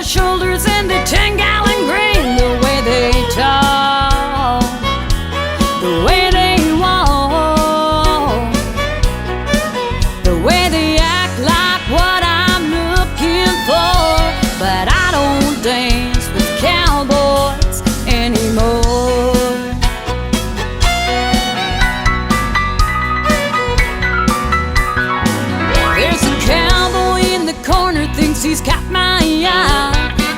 broad shoulders and the 10-gallon grain. The way they talk, the way they walk, the way they act like what I'm looking for. But I don't dance with cowboys anymore. There's a cowboy in the corner, thinks he's got my eye.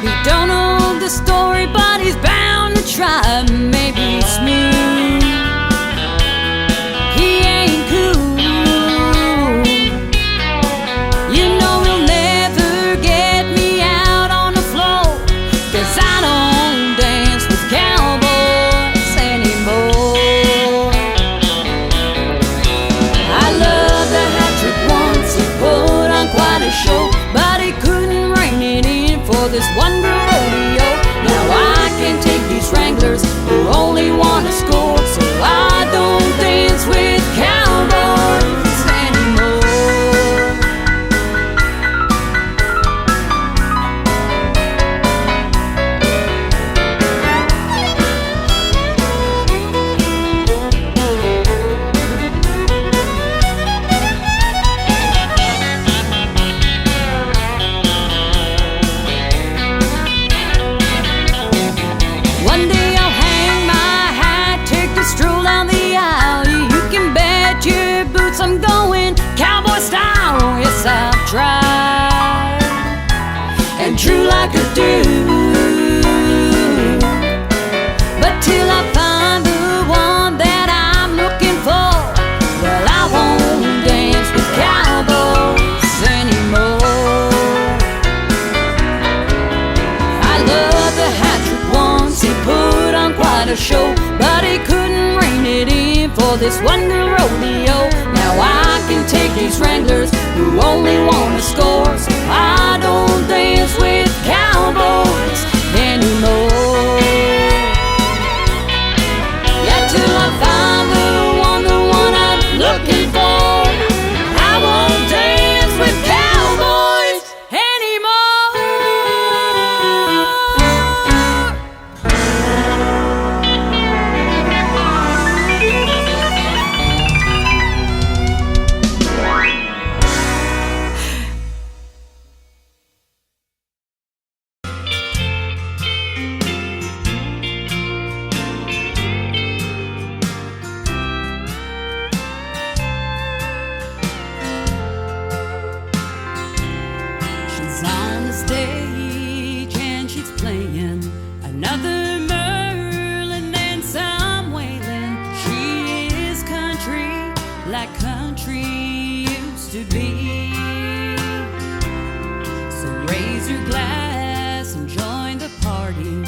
He don't know the story, but he's bound to try. Maybe smooth, he ain't cool. You know he'll never get me out on the floor, 'cause I don't dance with cowboys anymore. I love the hat trick once, he put on quite a show, but he couldn't rein it in for this one girl rodeo. Now I can take these wranglers who only want to score, so I don't dance with cowboys anymore. One day I'll hang my hat, take the stroll down the aisle. You can bet your boots I'm going cowboy style. Oh, yes, I've tried and true like a dude, but till I find the one that I'm looking for, well, I won't dance with cowboys anymore. I love the hat trick once, he put on quite a show, but he couldn't rein it in for this one girl rodeo. Now I can take these wranglers who only want to score, so I don't dance with cowboys anymore. Yeah, till I find the one I'm looking for, I won't dance with cowboys anymore. She's on the stage and she's playing another Merlin and some Waylon. She is country like country used to be. So raise your glass and join the party.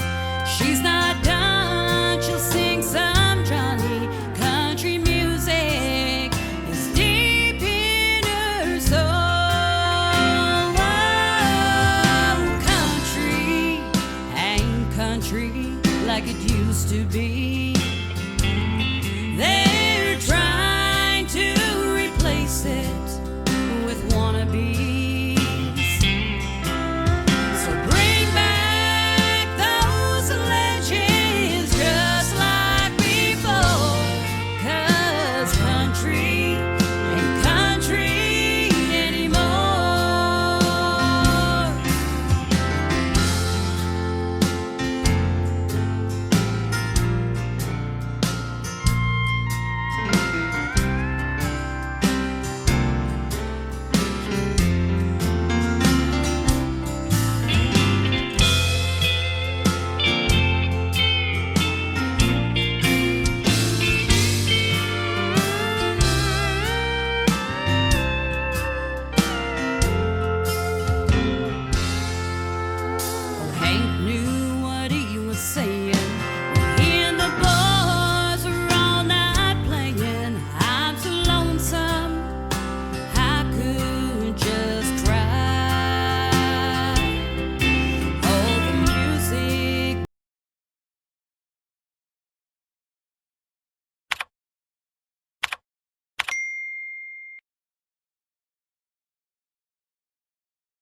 She's not done, she'll sing some Johnny. Country music is deep in her soul. Oh, country ain't country like it used to be.